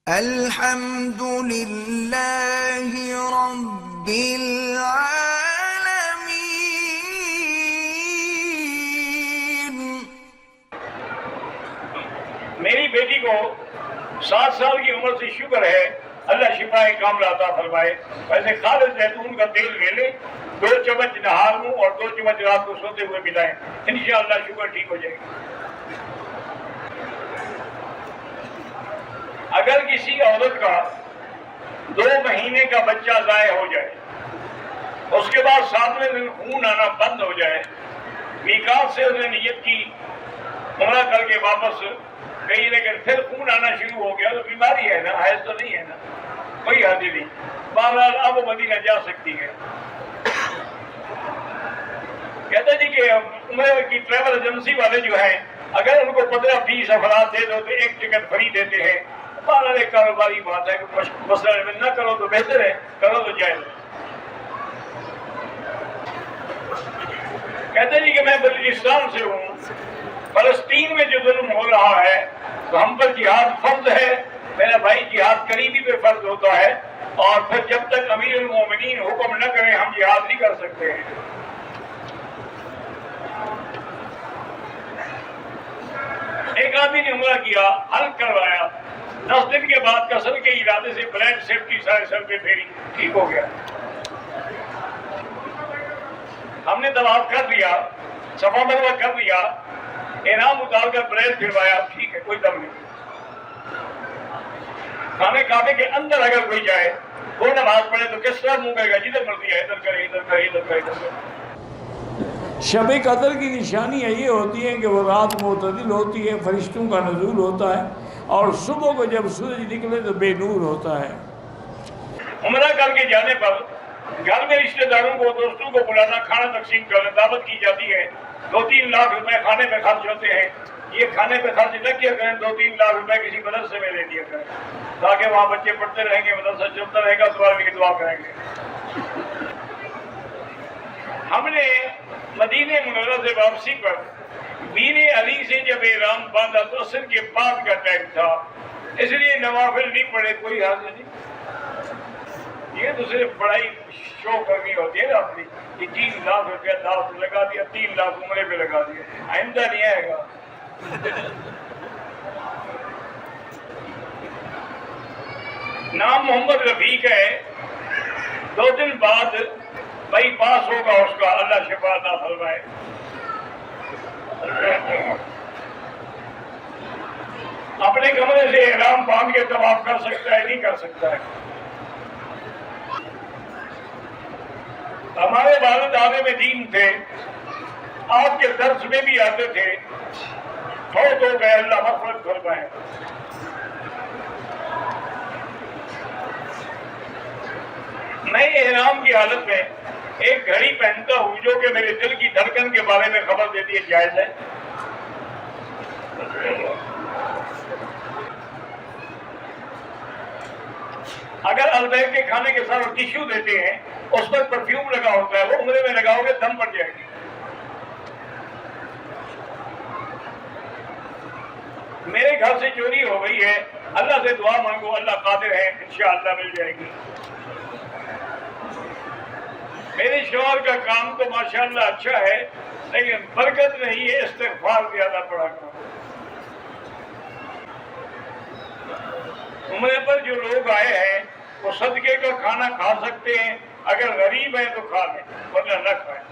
الحمد لله رب العالمين۔ میری بیٹی کو 7 سال کی عمر سے شوگر ہے، اللہ شفائے کاملہ عطا فرمائے۔ ویسے خالص زیتون کا تیل لے لیں، 2 چمچ نہار میں اور 2 چمچ رات کو سوتے ہوئے پلائیں، انشاءاللہ شوگر ٹھیک ہو جائے گی۔ اگر کسی عورت کا 2 مہینے کا بچہ ضائع ہو جائے، اس کے بعد 7ویں دن خون آنا بند ہو جائے، میقات سے اس نے نیت کی عمرہ کر کے واپس گئی، لیکن پھر خون آنا شروع ہو گیا، تو بیماری ہے نا، حیض تو نہیں ہے نا، کوئی حد نہیں، بہرحال اب مدینہ جا سکتی ہے۔ کہتا جی کہ عمرے کی ٹریول ایجنسی والے جو ہیں، اگر ان کو 15-20 افراد دے دو تو 1 ٹکٹ فری دیتے ہیں۔ بہرحال ایک کاروباری بات ہے کہ مسئلہ نہ کرو تو بہتر ہے، کرو تو جائز ہے۔ کہتے جی کہ میں بلوچستان سے ہوں، فلسطین میں جو ظلم ہو رہا ہے تو ہم پر جہاد فرض ہے، میرا بھائی جہاد قریبی پہ فرض ہوتا ہے، اور پھر جب تک امیر المومنین حکم نہ کریں ہم جہاد نہیں کر سکتے ہیں۔ ایک آدمی نے عمرہ کیا، حلق کروایا، 10 دن کے بعد کسر کے ارادے سے بلیڈ سیفٹی سارے سر پہ پھیری، ٹھیک ہو گیا۔ ہم نے طواف کر لیا، صفا مروہ کر لیا، احرام اتار کر بلیڈ پھروایا، ٹھیک ہے، کوئی دم نہیں۔ خانہ کعبے کے اندر اگر کوئی جائے وہ نماز پڑھے تو کس طرح منہ کرے گا؟ جدھر مرضی ہے، ادھر کرے، ادھر کرے، ادھر کرے، ادھر کرے۔ شب قدر کی نشانیاں یہ ہوتی ہیں کہ وہ رات معتدل ہوتی ہے، فرشتوں کا نزول ہوتا ہے، اور صبح کو جب سورج نکلے تو بے نور ہوتا ہے۔ عمرہ کر کے جانے پر گھر میں رشتہ داروں کو، دوستوں کو بلانا، کھانا تقسیم کرنا، دعوت کی جاتی ہے، 2-3 لاکھ روپے کھانے پہ خرچ ہوتے ہیں۔ یہ کھانے پہ خرچ نہ کیا کریں، 2-3 لاکھ روپے کسی مدرسے میں دے دیا کریں، تاکہ وہاں بچے پڑھتے رہیں گے، مدرسہ چلتا رہے گا، دوبارہ کی دعا کریں گے۔ ہم نے مدینہ منورہ سے واپسی پر میر علی سے جب احرام باندھا تو عصر کے بعد کا ٹائم تھا، اس لیے نوافل نہیں پڑے، کوئی حاضر نہیں۔ یہ تو صرف بڑائی شو کرنی ہوتی ہے نا اپنی، یہ 3 لاکھ روپیہ دعوت لگا دیا، 3 لاکھ عمرے پہ لگا دیا، آئندہ نہیں آئے گا۔ نام محمد رفیق ہے، 2 دن بعد بائی پاس ہوگا اس کا، اللہ شفا عطا فرمائے۔ اپنے کمرے سے احرام باندھ کے طواف کر سکتا ہے، نہیں کر سکتا ہے؟ ہمارے والد عالم دین تھے، آپ کے درس میں بھی آتے تھے، فوت ہو گئے، اللہ مغفرت فرمائے۔ میں احرام کی حالت میں ایک گھڑی پہنتا ہوں جو کہ میرے دل کی دھڑکن کے بارے میں خبر دیتی ہے، جائز ہے؟ اگر البیک کے کھانے کے ساتھ ٹیشو دیتے ہیں، اس پر پرفیوم لگا ہوتا ہے، وہ عمرے میں لگاؤ گے دم پڑ جائے گی۔ میرے گھر سے چوری ہو گئی ہے، اللہ سے دعا مانگو، اللہ قادر ہے، انشاءاللہ مل جائے گی۔ میرے شوہر کا کام تو ماشاءاللہ اچھا ہے، لیکن برکت نہیں ہے، استغفار زیادہ پڑا کرو۔ عمرے پر جو لوگ آئے ہیں وہ صدقے کا کھانا کھا سکتے ہیں، اگر غریب ہیں تو کھا لیں، ورنہ نہ کھائیں۔